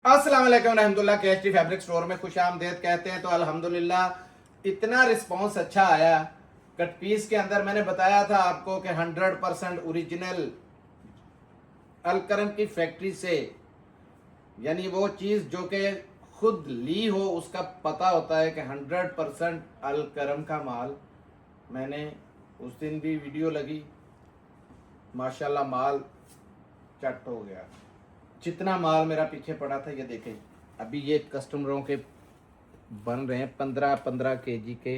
अस्सलाम वालेकुम रहमतुल्लाह। केएसटी फैब्रिक स्टोर में खुश आमदेद कहते हैं। तो अल्हम्दुलिल्लाह इतना रिस्पांस अच्छा आया। कट पीस के अंदर मैंने बताया था आपको कि 100% ओरिजिनल अलकरम की फैक्ट्री से, यानी वो चीज़ जो कि खुद ली हो उसका पता होता है कि 100% अलकरम का माल। मैंने उस दिन भी वीडियो लगी, माशाल्लाह माल चट हो गया। जितना माल मेरा पीछे पड़ा था ये देखें, अभी ये कस्टमरों के बन रहे हैं 15-15 kg के,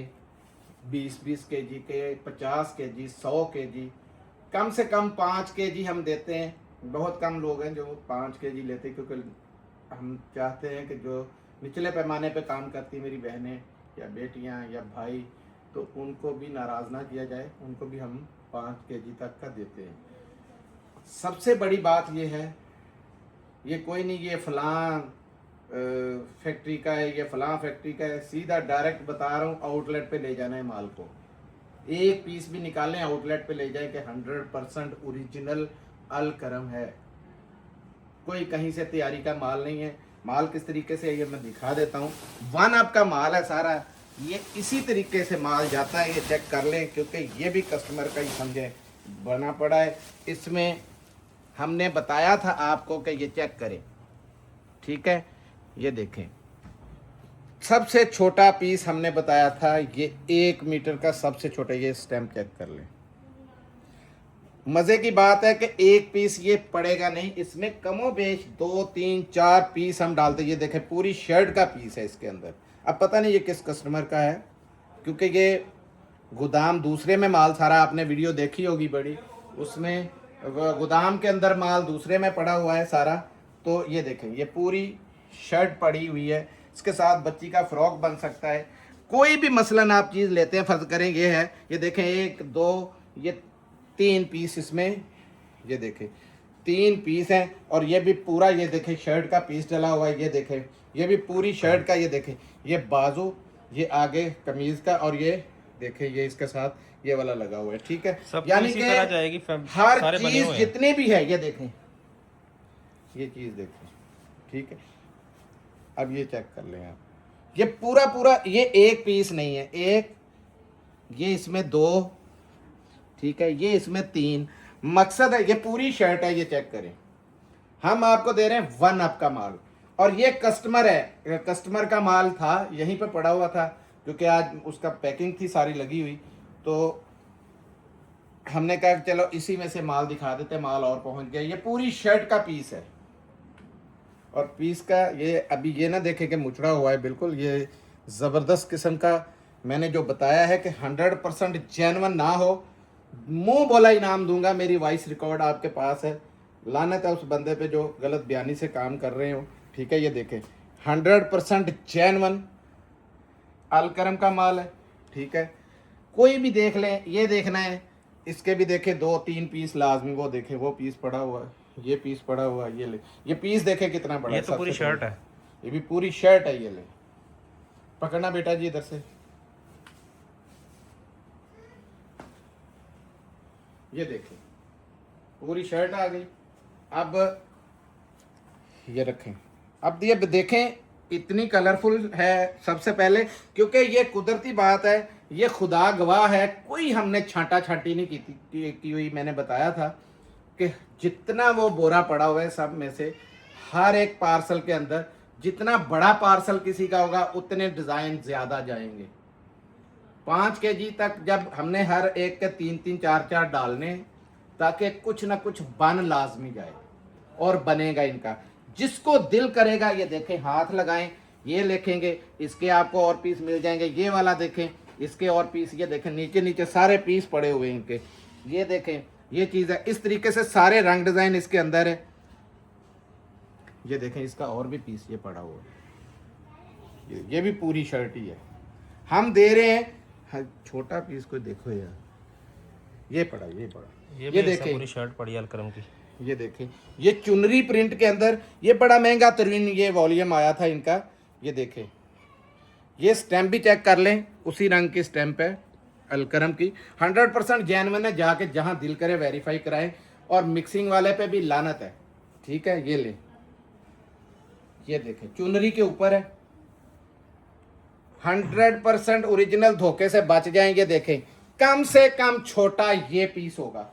20-20 kg के, 50 kg, 100 kg, कम से कम 5 kg हम देते हैं। बहुत कम लोग हैं जो 5 kg लेते, क्योंकि हम चाहते हैं कि जो निचले पैमाने पे काम करती मेरी बहनें या बेटियां या भाई, तो उनको भी नाराज़ ना किया जाए, उनको भी हम 5 kg तक का देते हैं। सबसे बड़ी बात ये है, ये कोई नहीं ये फलां फैक्ट्री का है, ये फलां फैक्ट्री का है, सीधा डायरेक्ट बता रहा हूँ, आउटलेट पे ले जाना है माल को। एक पीस भी निकालें आउटलेट पे ले जाए कि 100% ओरिजिनल अलकरम है, कोई कहीं से तैयारी का माल नहीं है। माल किस तरीके से है ये मैं दिखा देता हूँ। वन अप का माल है सारा, ये इसी तरीके से माल जाता है, ये चेक कर लें, क्योंकि ये भी कस्टमर का ही समझे बना पड़ा है। इसमें हमने बताया था आपको कि ये चेक करें, ठीक है। ये देखें, सबसे छोटा पीस हमने बताया था, ये 1 मीटर का सबसे छोटा, ये स्टैम्प चेक कर लें। मज़े की बात है कि एक पीस ये पड़ेगा नहीं, इसमें कमो बेश 2, 3, 4 पीस हम डालते। ये देखें पूरी शर्ट का पीस है इसके अंदर। अब पता नहीं ये किस कस्टमर का है, क्योंकि ये गोदाम दूसरे में माल सारा आपने वीडियो देखी होगी बड़ी, उसमें गोदाम के अंदर माल दूसरे में पड़ा हुआ है सारा। तो ये देखें ये पूरी शर्ट पड़ी हुई है, इसके साथ बच्ची का फ्रॉक बन सकता है। कोई भी मसलन आप चीज़ लेते हैं, फ़र्ज करें ये है, ये देखें 1, 2, ये 3 पीस इसमें, ये देखें 3 पीस हैं। और ये भी पूरा, ये देखें शर्ट का पीस डला हुआ है, ये देखें ये भी पूरी शर्ट का, ये देखें ये बाजू, ये आगे कमीज़ का, और ये देखें ये इसके साथ ये वाला लगा हुआ है, ठीक है। यानी कि हर चीज़ जितनी भी है, ये देखें ये चीज़ देखें, ठीक है। अब ये चेक कर लें आप, ये पूरा पूरा, ये एक पीस नहीं है, एक, ये इसमें 2, ठीक है, ये इसमें 3। मकसद है ये पूरी शर्ट है, ये चेक करें। हम आपको दे रहे हैं वन अप का माल, और ये कस्टमर है, कस्टमर का माल था, यहीं पे पड़ा हुआ था, क्योंकि आज उसका पैकिंग थी सारी लगी हुई, तो हमने कहा चलो इसी में से माल दिखा देते, माल और पहुंच गया। ये पूरी शर्ट का पीस है, और पीस का ये अभी ये ना देखें कि मुचड़ा हुआ है बिल्कुल, ये ज़बरदस्त किस्म का। मैंने जो बताया है कि 100% जेन्युइन ना हो, मुंह बोला इनाम दूंगा। मेरी वॉइस रिकॉर्ड आपके पास है, लानत है उस बंदे पे जो गलत बयानी से काम कर रहे हो, ठीक है। ये देखें 100% जेन्युइन अलकरम का माल है, ठीक है। कोई भी देख लें, ये देखना है, इसके भी देखें 2-3 पीस लाजमी, वो देखें वो पीस पड़ा हुआ है, ये पीस पड़ा हुआ है, ये ले, ये पीस देखें कितना बड़ा है। ये तो पूरी शर्ट है, ये भी पूरी शर्ट है। ये ले, पकड़ना बेटा जी इधर से, ये देखें पूरी शर्ट आ गई। अब ये रखें, अब ये देखें इतनी कलरफुल है। सबसे पहले, क्योंकि ये कुदरती बात है, ये खुदा गवाह है, कोई हमने छांटा छांटी नहीं की हुई। मैंने बताया था कि जितना वो बोरा पड़ा हुआ है, सब में से हर एक पार्सल के अंदर, जितना बड़ा पार्सल किसी का होगा उतने डिज़ाइन ज़्यादा जाएंगे। 5 kg तक जब हमने हर एक के 3-3, 4-4 डालने, ताकि कुछ ना कुछ बन लाजमी जाए, और बनेगा इनका। जिसको दिल करेगा, ये देखें हाथ लगाएं, ये लिखेंगे, इसके आपको और पीस मिल जाएंगे। ये वाला देखें, इसके और पीस, ये देखें नीचे नीचे सारे पीस पड़े हुए इनके, ये देखें ये चीज़ है। इस तरीके से सारे रंग डिज़ाइन इसके अंदर है। ये देखें इसका और भी पीस ये पड़ा हुआ है, ये भी पूरी शर्ट ही है। हम दे रहे हैं, हाँ, छोटा पीस कोई देखो यार, ये पड़ा, ये देखें पूरी शर्ट पड़ी है अलकरम की। ये देखें ये चुनरी प्रिंट के अंदर, ये बड़ा महंगा तरीन ये वॉल्यूम आया था इनका। ये देखें ये स्टैम्प भी चेक कर लें, उसी रंग की स्टैम्प है अलकरम की, 100% जेन्युइन है। जाके जहां दिल करे वेरीफाई कराएं। और मिक्सिंग वाले पे भी लानत है, ठीक है। ये ले, ये देखें चुनरी के ऊपर है, 100% ओरिजिनल, धोखे से बच जाएंगे। देखें कम से कम छोटा ये पीस होगा,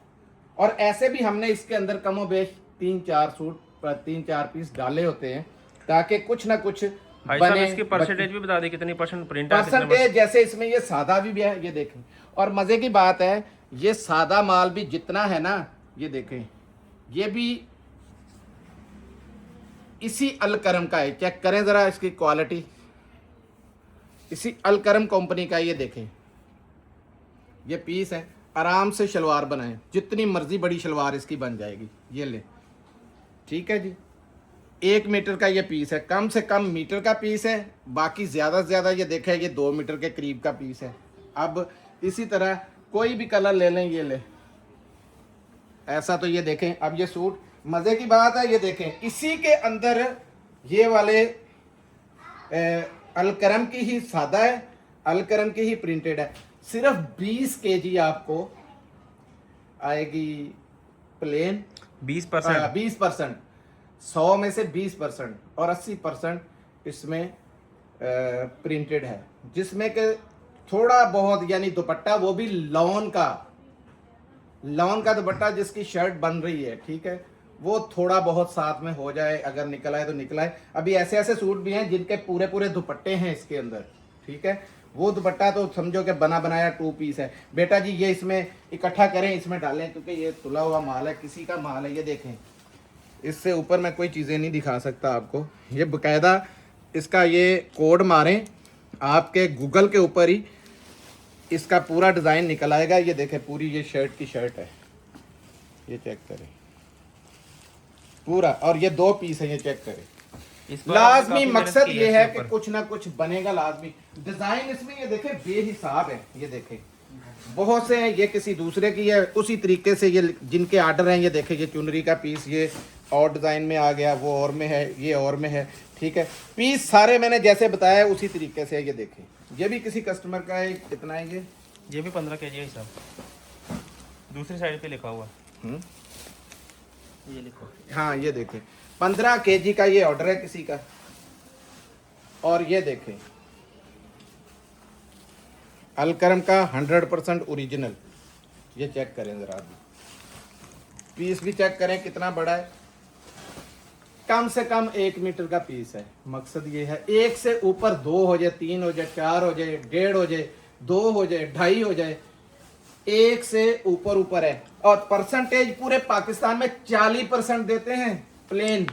और ऐसे भी हमने इसके अंदर कमो बेश 3-4 सूट पर 3-4 पीस डाले होते हैं ताकि कुछ ना कुछ भाई साहब बने। इसकी परसेंटेज भी बता दी कितनी परसेंट प्रिंट है, कितने परसेंटेज जैसे इसमें ये सादा भी है, ये देखें। और मजे की बात है, ये सादा माल भी जितना है ना, ये देखें ये भी इसी अलकरम का है। चेक करें जरा इसकी क्वालिटी, इसी अलकरम कंपनी का। ये देखें ये पीस है, आराम से शलवार बनाएं, जितनी मर्जी बड़ी शलवार इसकी बन जाएगी। ये ले, ठीक है जी। 1 मीटर का ये पीस है, कम से कम मीटर का पीस है, बाकी ज़्यादा से ज़्यादा ये देखें ये 2 मीटर के करीब का पीस है। अब इसी तरह कोई भी कलर ले लें, ये ले ऐसा। तो ये देखें, अब ये सूट मज़े की बात है, ये देखें इसी के अंदर ये वाले अलकरम की ही सादा है, अलकरम की ही प्रिंटेड है। सिर्फ 20 kg आपको आएगी प्लेन, 20%। 20%, 100 में से 20% और 80% इसमें प्रिंटेड है, जिसमें कि थोड़ा बहुत यानी दुपट्टा वो भी लॉन का दुपट्टा जिसकी शर्ट बन रही है, ठीक है, वो थोड़ा बहुत साथ में हो जाए, अगर निकल आए तो निकल आए। अभी ऐसे ऐसे सूट भी हैं जिनके पूरे पूरे दुपट्टे हैं इसके अंदर, ठीक है, वो दुपट्टा तो समझो कि बना बनाया 2 पीस है। बेटा जी ये इसमें इकट्ठा करें, इसमें डालें, क्योंकि ये तुला हुआ माल है, किसी का माल है। ये देखें, इससे ऊपर मैं कोई चीज़ें नहीं दिखा सकता आपको। ये बकायदा इसका ये कोड मारें, आपके गूगल के ऊपर ही इसका पूरा डिज़ाइन निकल आएगा। ये देखें पूरी ये शर्ट की शर्ट है, ये चेक करें पूरा, और ये 2 पीस है, ये चेक करें। लाजमी मकसद ये है कि कुछ ना कुछ बनेगा लाजमी। डिज़ाइन इसमें ये देखें बेहिसाब है, ये देखें बहुत से हैं, ये किसी दूसरे की है, उसी तरीके से ये जिनके आर्डर हैं। ये देखें ये चुनरी का पीस, ये और डिज़ाइन में आ गया, वो और में है, ये और में है, ठीक है। पीस सारे मैंने जैसे बताया उसी तरीके से है। ये देखें ये भी किसी कस्टमर का है, कितना है ये भी 15 kg है हिसाब, दूसरी साइड पे लिखा हुआ ये लिखो। हाँ ये देखें 15 kg का ये ऑर्डर है किसी का। और ये देखें अलकरम का 100% ओरिजिनल, ये चेक करें जरा, पीस भी चेक करें कितना बड़ा है। कम से कम 1 मीटर का पीस है। मकसद ये है 1 से ऊपर 2 हो जाए, 3 हो जाए, 4 हो जाए, 1.5 हो जाए, 2 हो जाए, 2.5 हो जाए, 1 से ऊपर है। और परसेंटेज पूरे पाकिस्तान में 40% देते हैं प्लेन,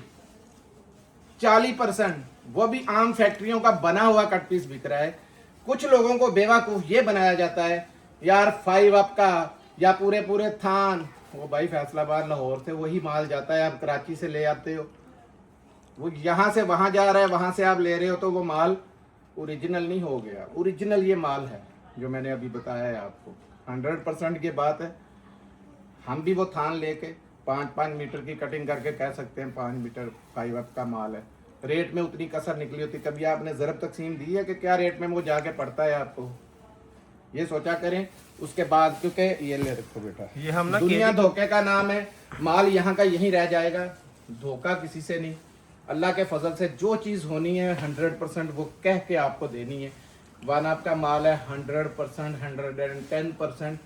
40%, वो भी आम फैक्ट्रियों का बना हुआ कट पीस बिक रहा है। कुछ लोगों को बेवकूफ़ ये बनाया जाता है यार 5 अप का या पूरे पूरे थान, वो भाई फैसलाबाद लाहौर से वही माल जाता है, आप कराची से ले आते हो, वो यहाँ से वहाँ जा रहा है, वहाँ से आप ले रहे हो, तो वो माल ओरिजिनल नहीं हो गया। ओरिजिनल ये माल है जो मैंने अभी बताया है आपको, 100% की बात है। हम भी वो थान लेके 5-5 मीटर की कटिंग करके कह सकते हैं 5 मीटर 5 अप का माल है। रेट में उतनी कसर निकली होती, कभी आपने ज़रब तकसीम दी है कि क्या रेट में वो जाके पड़ता है आपको, ये सोचा करें उसके बाद। क्योंकि ये ले रखो बेटा, ये हम ना दुनिया धोखे का नाम है, माल यहाँ का यहीं रह जाएगा, धोखा किसी से नहीं। अल्लाह के फजल से जो चीज़ होनी है 100% वो कह के आपको देनी है। वन आपका माल है 100%, 110%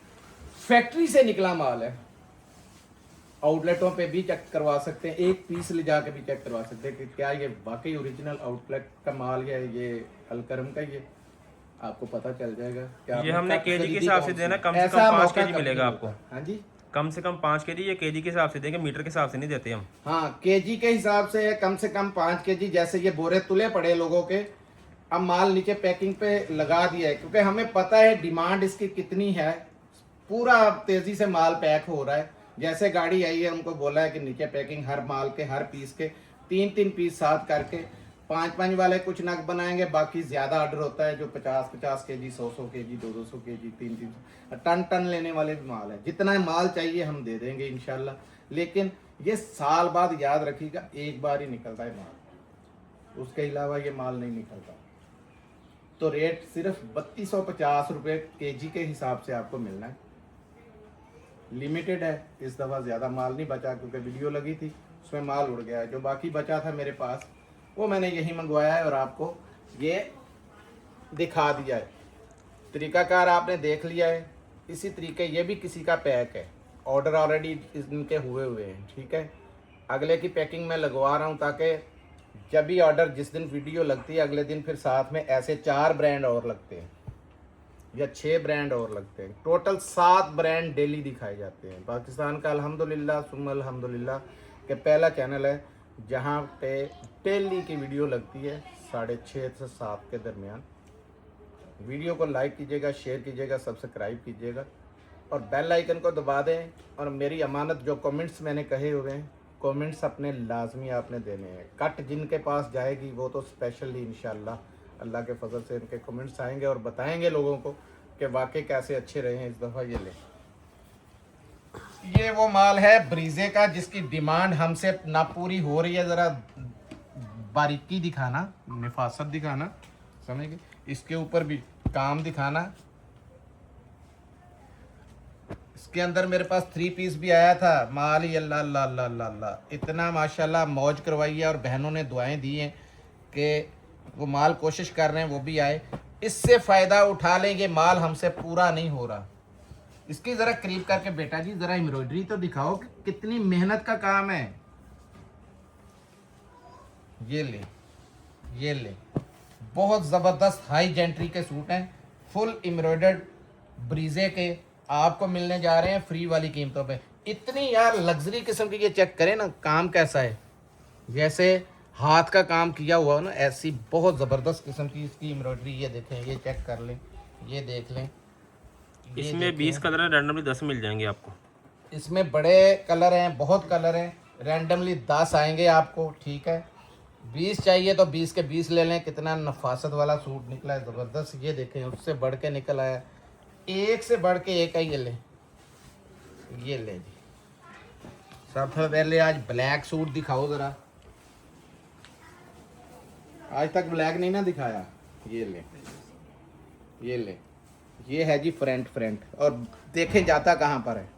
फैक्ट्री से निकला माल है। आउटलेटों पे भी चेक करवा सकते हैं, एक पीस ले जाके भी चेक करवा सकते हैं कि क्या ये वाकई ओरिजिनल आउटलेट का माल है, ये अलकरम का, ये आपको पता चल जाएगा। क्या ये हमने केजी के हिसाब से देना, कम से कम 5 kg मिलेगा आपको। हाँ जी, कम से कम 5 kg, ये केजी के हिसाब से देंगे, मीटर के हिसाब से नहीं देते हम। हाँ केजी के हिसाब से कम 5 kg। जैसे ये बोरे तुले पड़े लोगों के, अब माल नीचे पैकिंग पे लगा दिया है, क्योंकि हमें पता है डिमांड इसकी कितनी है, पूरा तेजी से माल पैक हो रहा है। जैसे गाड़ी आई है उनको बोला है कि नीचे पैकिंग, हर माल के हर पीस के 3-3 पीस साथ करके 5-5 वाले कुछ नग बनाएंगे, बाकी ज़्यादा ऑर्डर होता है जो 50-50 kg, 100-100 kg, 200 kg, 300 टन लेने वाले भी माल है। जितना माल चाहिए हम दे देंगे इंशाल्लाह। लेकिन ये साल बाद याद रखिएगा, एक बार ही निकलता है माल, उसके अलावा ये माल नहीं निकलता। तो रेट सिर्फ 3250 रुपये kg के हिसाब से आपको मिलना है। लिमिटेड है, इस दफ़ा ज़्यादा माल नहीं बचा क्योंकि वीडियो लगी थी उसमें माल उड़ गया है। जो बाकी बचा था मेरे पास वो मैंने यही मंगवाया है और आपको ये दिखा दिया है। तरीकाकार आपने देख लिया है। इसी तरीके ये भी किसी का पैक है, ऑर्डर ऑलरेडी इनके हुए हैं, ठीक है। अगले की पैकिंग मैं लगवा रहा हूँ ताकि जब भी ऑर्डर, जिस दिन वीडियो लगती है अगले दिन फिर साथ में ऐसे 4 ब्रांड और लगते हैं या 6 ब्रांड और लगते हैं। टोटल 7 ब्रांड डेली दिखाए जाते हैं। पाकिस्तान का अल्हम्दुलिल्लाह सुम्मा अल्हम्दुलिल्लाह के पहला चैनल है जहाँ पे डेली की वीडियो लगती है 6:30 से 7 के दरमियान। वीडियो को लाइक कीजिएगा, शेयर कीजिएगा, सब्सक्राइब कीजिएगा और बेल आइकन को दबा दें। और मेरी अमानत जो कमेंट्स मैंने कहे हुए हैं, कमेंट्स अपने लाजमी आपने देने हैं। कट जिनके पास जाएगी वो तो स्पेशली इंशाल्लाह अल्लाह के फजल से इनके कमेंट्स आएंगे और बताएंगे लोगों को कि वाकई कैसे अच्छे रहे हैं इस दफ़ा। ये ले, ये वो माल है ब्रीजे का जिसकी डिमांड हमसे ना पूरी हो रही है। ज़रा बारीकी दिखाना, निफासत दिखाना, समझ गए। इसके ऊपर भी काम दिखाना। इसके अंदर मेरे पास 3 पीस भी आया था। माल ही अल्लाह अल्लाह अल्लाह अल्लाह अल्लाह, इतना माशाल्लाह मौज करवाई है और बहनों ने दुआएं दी हैं कि वो माल कोशिश कर रहे हैं वो भी आए, इससे फ़ायदा उठा लेंगे। माल हमसे पूरा नहीं हो रहा। इसकी ज़रा करीब करके बेटा जी ज़रा एम्ब्रॉयडरी तो दिखाओ कि कितनी मेहनत का काम है। ये ले, ये ले, बहुत ज़बरदस्त हाई जेंट्री के सूट हैं, फुल एम्ब्रॉयडर्ड ब्रीजे के आपको मिलने जा रहे हैं फ्री वाली कीमतों पे। इतनी यार लग्जरी किस्म की, ये चेक करें ना काम कैसा है, जैसे हाथ का काम किया हुआ हो ना, ऐसी बहुत ज़बरदस्त किस्म की इसकी एम्ब्रॉयडरी। ये देखें, ये चेक कर लें, ये देख लें। इसमें 20 कलर हैं, रैंडमली 10 मिल जाएंगे आपको। इसमें बड़े कलर हैं, बहुत कलर हैं, रैंडमली 10 आएंगे आपको, ठीक है। 20 चाहिए तो 20 के 20 ले लें। कितना नफासत वाला सूट निकला है, ज़बरदस्त। ये देखें, उससे बढ़ के निकल आया, एक से बढ़ के एक है। ये ले, ये ले जी। सबसे पहले आज ब्लैक सूट दिखाओ ज़रा, आज तक ब्लैक नहीं ना दिखाया। ये ले, ये ले, ये है जी फ्रंट और देखे जाता कहाँ पर है,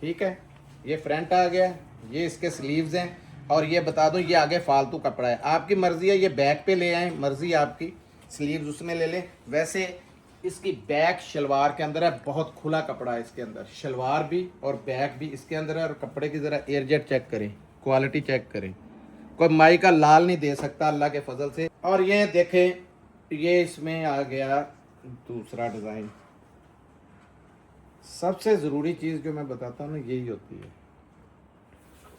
ठीक है। ये फ्रंट आ गया, ये इसके स्लीव्स हैं और ये बता दूं ये आगे फालतू कपड़ा है। आपकी मर्जी है, ये बैक पे ले आए, मर्जी आपकी, स्लीव्स उसमें ले लें। वैसे इसकी बैक शलवार के अंदर है, बहुत खुला कपड़ा है इसके अंदर, शलवार भी और बैक भी इसके अंदर है। और कपड़े की ज़रा एयरजेट चेक करें, क्वालिटी चेक करें, कोई माई का लाल नहीं दे सकता अल्लाह के फजल से। और ये देखें, ये इसमें आ गया दूसरा डिज़ाइन। सबसे ज़रूरी चीज़ जो मैं बताता हूँ ना यही होती है,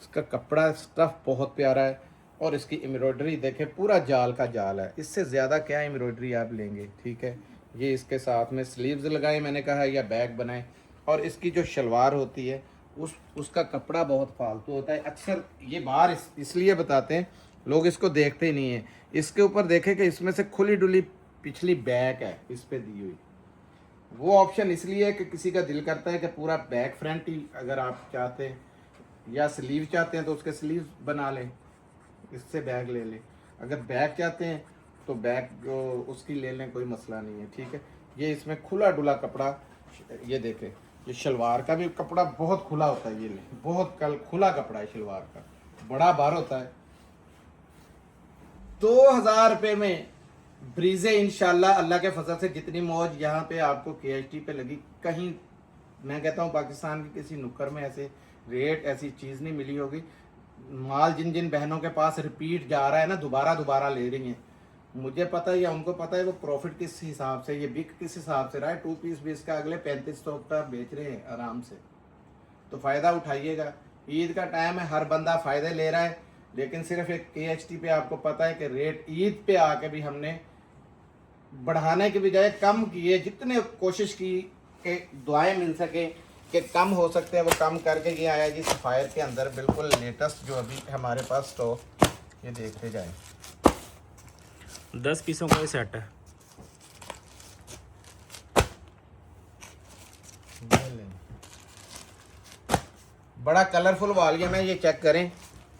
इसका कपड़ा स्टफ़ बहुत प्यारा है और इसकी एम्ब्रॉयडरी देखें, पूरा जाल का जाल है। इससे ज़्यादा क्या एम्ब्रॉयडरी आप लेंगे, ठीक है। ये इसके साथ में स्लीव्स लगाए मैंने कहा, या बैग बनाए। और इसकी जो शलवार होती है उसका कपड़ा बहुत फालतू होता है। अक्सर ये बाहर इसलिए बताते हैं, लोग इसको देखते ही नहीं हैं। इसके ऊपर देखें कि इसमें से खुली डुली पिछली बैक है इस पर दी हुई। वो ऑप्शन इसलिए है कि किसी का दिल करता है कि पूरा बैक फ्रंट ही अगर आप चाहते हैं या स्लीव चाहते हैं तो उसके स्लीव बना लें, इससे बैग ले लें। अगर बैग चाहते हैं तो बैग जो उसकी ले लें, कोई मसला नहीं है, ठीक है। ये इसमें खुला डुला कपड़ा, ये देखें, ये शलवार का भी कपड़ा बहुत खुला होता है। ये ले, बहुत खुला कपड़ा है शलवार का, बड़ा बार होता है। 2000 रुपये में ब्रीजे इंशाल्लाह अल्लाह के फजल से जितनी मौज यहाँ पे आपको KHT पे लगी, कहीं मैं कहता हूँ पाकिस्तान की किसी नुक्कर में ऐसे रेट, ऐसी चीज़ नहीं मिली होगी। माल जिन जिन बहनों के पास रिपीट जा रहा है ना, दोबारा ले रही हैं, मुझे पता है या उनको पता है वो प्रॉफिट किस हिसाब से, ये बिक किस हिसाब से रहा है। 2 पीस भी इसका अगले 3500 का बेच रहे हैं आराम से, तो फ़ायदा उठाइएगा। ईद का टाइम है, हर बंदा फ़ायदे ले रहा है, लेकिन सिर्फ एक KHT पे आपको पता है कि रेट ईद पे आके भी हमने बढ़ाने के बजाय कम किए। जितने कोशिश की कि दुआएं मिल सके कि कम हो सकते हैं वो कम करके ये आया जी सफ़ायर के अंदर, बिल्कुल लेटेस्ट जो अभी हमारे पास स्टॉक। ये देखते जाएं, 10 पीसों का ये सेट है। बड़ा कलरफुल वॉल्यूम है, ये चेक करें,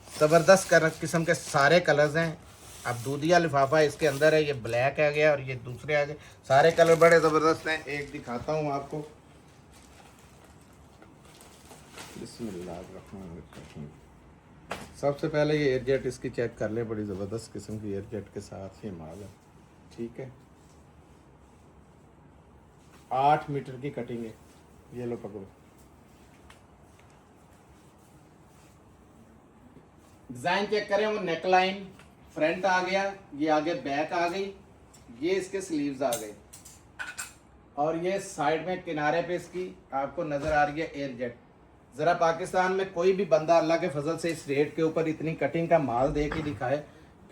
ज़बरदस्त किस्म के सारे कलर्स हैं। अब दूधिया लिफाफा इसके अंदर है, ये ब्लैक आ गया और ये दूसरे आ गए, सारे कलर बड़े ज़बरदस्त हैं। एक दिखाता हूँ आपको, बिस्मिल्लाहिर्रहमानिर्रहीम। सबसे पहले ये एयरजेट इसकी चेक कर ले, बड़ी ज़बरदस्त किस्म की एयरजेट के साथ ये माल है, ठीक है। 8 मीटर की कटिंग है, ये लो पकड़ो। डिज़ाइन चेक करें, वो नेक लाइन फ्रंट आ गया, ये आगे बैक आ गई, ये इसके स्लीव्स आ गए, और ये साइड में किनारे पे इसकी आपको नज़र आ रही है एयरजेट। ज़रा पाकिस्तान में कोई भी बंदा अल्लाह के फजल से इस रेट के ऊपर इतनी कटिंग का माल दे के दिखाए,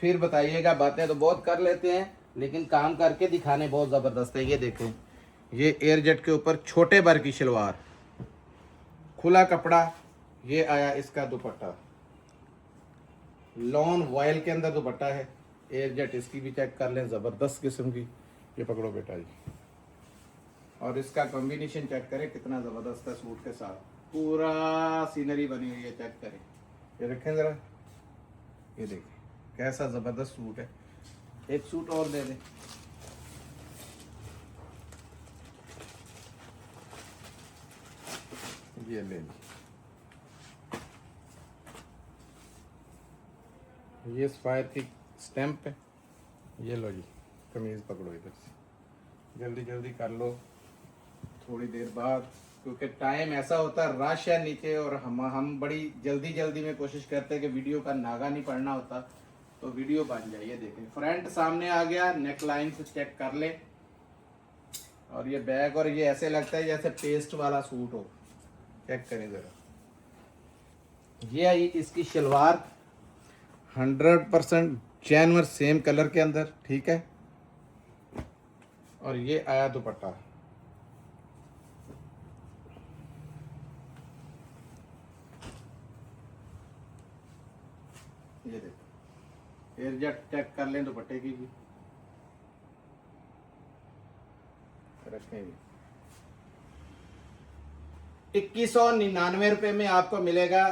फिर बताइएगा। बातें तो बहुत कर लेते हैं लेकिन काम करके दिखाने बहुत ज़बरदस्त है। ये देखें, ये एयरजेट के ऊपर छोटे बर की शलवार, खुला कपड़ा, ये आया इसका दुपट्टा, लॉन वॉयल के अंदर दुपट्टा है। एयरजेट इसकी भी चेक कर लें, ज़बरदस्त किस्म की। ये पकड़ो बेटा जी, और इसका कॉम्बिनेशन चेक करें कितना ज़बरदस्त है सूट के साथ, पूरा सीनरी बनी हुई है, चेक करें। ये रखें ज़रा, ये देखें कैसा ज़बरदस्त सूट है। एक सूट और दे दें, ये ले ली। ये स्पायर की स्टैम्प है, ये लो जी। कमीज़ पकड़ो इधर से, जल्दी जल्दी कर लो थोड़ी देर बाद, क्योंकि टाइम ऐसा होता है रश है नीचे, और हम बड़ी जल्दी जल्दी में कोशिश करते हैं कि वीडियो का नागा नहीं पड़ना होता, तो वीडियो बन जाए। ये देखें फ्रंट सामने आ गया, नेक लाइन से चेक कर ले, और ये बैक, और ये ऐसे लगता है जैसे पेस्ट वाला सूट हो, चेक करें ज़रा। ये आई इसकी शलवार, 100% जैनवर सेम कलर के अंदर, ठीक है। और ये आया दुपट्टा, ये देखो एयरजेट चेक कर लें दुपट्टे की भी, रखें भी। 2199 में आपको मिलेगा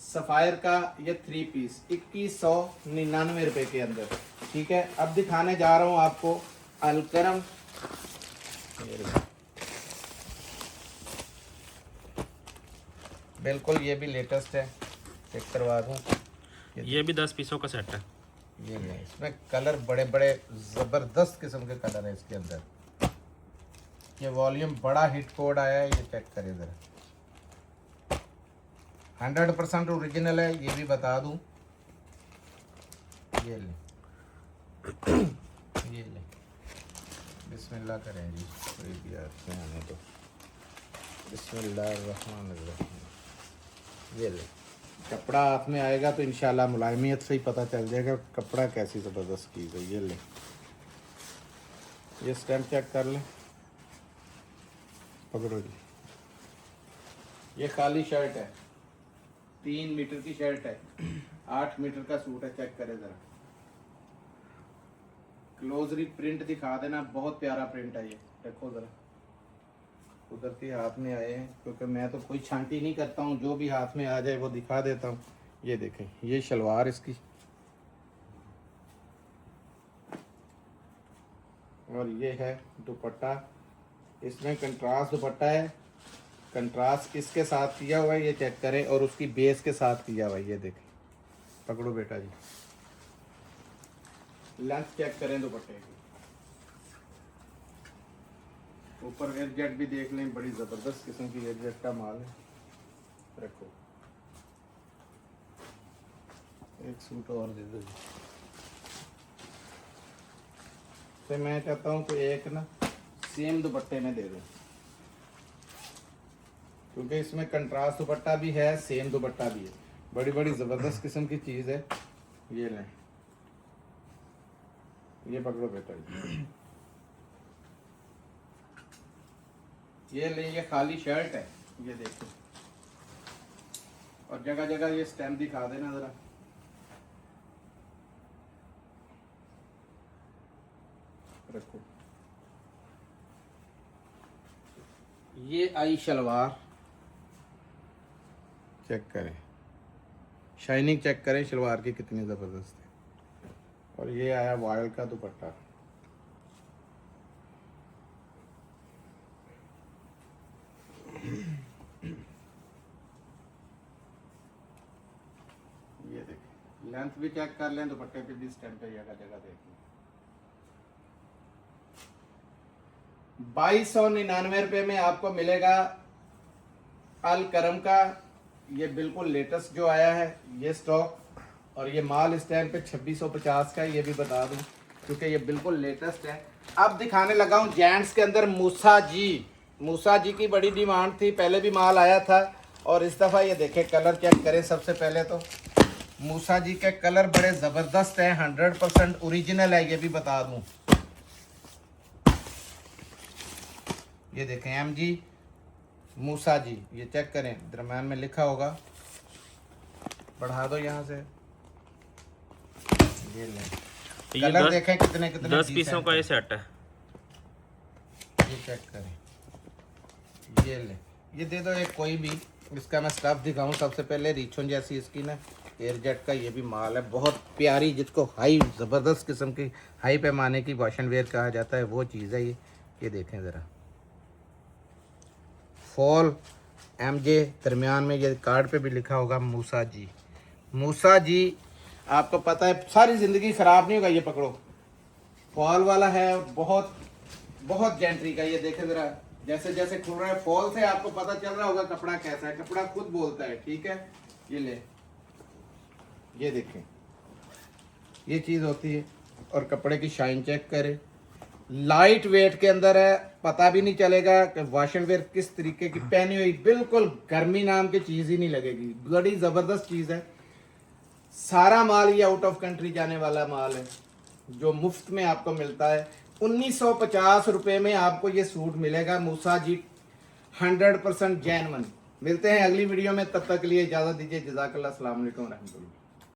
सफ़ायर का ये 3 पीस, 2199 के अंदर, ठीक है। अब दिखाने जा रहा हूँ आपको अलकरम, बिल्कुल ये भी लेटेस्ट है, चेक करवा दूँ। ये भी 10 पीसों का सेट है। ये नहीं, इसमें कलर बड़े बड़े ज़बरदस्त किस्म के कलर है इसके अंदर। ये वॉल्यूम बड़ा हिट कोड आया है, ये चेक करें ज़रा, 100% ओरिजिनल है, ये भी बता दूं। ये ले, ये ले, बिस्मिल्लाह करें जी, कोई भी हाथ में आने दो, बिस्मिल्लाहिर्रहमानिर्रहीम। ये ले, कपड़ा हाथ में आएगा तो इंशाल्लाह मुलायमियत से ही पता चल जाएगा कपड़ा कैसी ज़बरदस्त चीज़ है। ये ले, ये स्टैम्प चेक कर लें, पकड़ो जी। ये खाली शर्ट है, 3 मीटर की शर्ट है, 8 मीटर का सूट है, चेक करें ज़रा। क्लोजली प्रिंट दिखा देना, बहुत प्यारा प्रिंट है ये, देखो ज़रा। कुदरती हाथ में आए हैं, क्योंकि मैं तो कोई छांटी नहीं करता हूँ, जो भी हाथ में आ जाए वो दिखा देता हूँ। ये देखें, ये शलवार इसकी, और ये है दुपट्टा। इसमें कंट्रास्ट दुपट्टा है, कंट्रास्ट किसके साथ किया हुआ है ये चेक करें, और उसकी बेस के साथ किया हुआ है, ये देखें। पकड़ो बेटा जी, लेंथ चेक करें दुपट्टे की, ऊपर एयरजेट भी देख लें, बड़ी ज़बरदस्त किस्म की एयरजेट का माल है। रखो, एक सूट और दे दो जी। तो मैं चाहता हूँ कि एक ना सेम दुपट्टे में दे दें, क्योंकि इसमें कंट्रास्ट दुपट्टा भी है, सेम दुपट्टा भी है, बड़ी बड़ी ज़बरदस्त किस्म की चीज़ है। ये लें, ये पकड़ो बेटा जी, ये ले, ये खाली शर्ट है, ये देखो, और जगह जगह ये स्टैम्प दिखा देना ज़रा। रखो, ये आई शलवार, चेक करें, शाइनिंग चेक करें शलवार की कितनी ज़बरदस्त है, और ये आया वॉयल का दुपट्टा। लेंथ भी चेक कर लें, दुपट्टे पे भी स्टैम्प है, जगह जगह देखें। 2299 रुपये में आपको मिलेगा अल करम का ये बिल्कुल लेटेस्ट जो आया है ये स्टॉक, और ये माल इस टाइम पे 2650 का है, ये भी बता दूं क्योंकि ये बिल्कुल लेटेस्ट है। अब दिखाने लगा हूँ जेंट्स के अंदर मूसा जी। मूसा जी की बड़ी डिमांड थी, पहले भी माल आया था, और इस दफ़ा ये देखें कलर चेक करें। सबसे पहले तो मूसा जी के कलर बड़े ज़बरदस्त हैं, 100% ओरिजिनल है, ये भी बता दूं। ये देखें MG मूसा जी, ये चेक करें, दरम्यान में लिखा होगा, बढ़ा दो यहाँ से, ये लें कलर देखें कितने कितने 10 पीसों का ये सेट है। ये चेक करें, ये ले, ये दे दो एक कोई भी। इसका मैं स्टफ दिखाऊं सबसे पहले। रिचोन जैसी इसकी ना एयरजेट का ये भी माल है, बहुत प्यारी, जिसको हाई ज़बरदस्त किस्म की हाई पैमाने की वॉशन वेयर कहा जाता है, वो चीज़ है ये देखें ज़रा। फॉल MJ दरमियान में, ये कार्ड पे भी लिखा होगा मूसा जी। मूसा जी आपको पता है सारी ज़िंदगी ख़राब नहीं होगा, ये पकड़ो, फॉल वाला है, बहुत बहुत जेंट्री का। ये देखें ज़रा, जैसे जैसे खुल रहा है फॉल से आपको पता चल रहा होगा कपड़ा कैसा है, कपड़ा खुद बोलता है, ठीक है। ये ले, ये देखें, ये चीज़ होती है। और कपड़े की शाइन चेक करें, लाइट वेट के अंदर है, पता भी नहीं चलेगा कि वॉशन वेयर किस तरीके की पहनी हुई, बिल्कुल गर्मी नाम की चीज़ ही नहीं लगेगी, बड़ी ज़बरदस्त चीज़ है। सारा माल ये आउट ऑफ कंट्री जाने वाला माल है, जो मुफ्त में आपको मिलता है। 1950 रुपये में आपको ये सूट मिलेगा मूसा जी, 100% जेन्युइन। मिलते हैं अगली वीडियो में, तब तक के लिए इजाज़त दीजिए। जज़ाकल्लाह, अस्सलाम वालेकुम रहमतुल्लाह।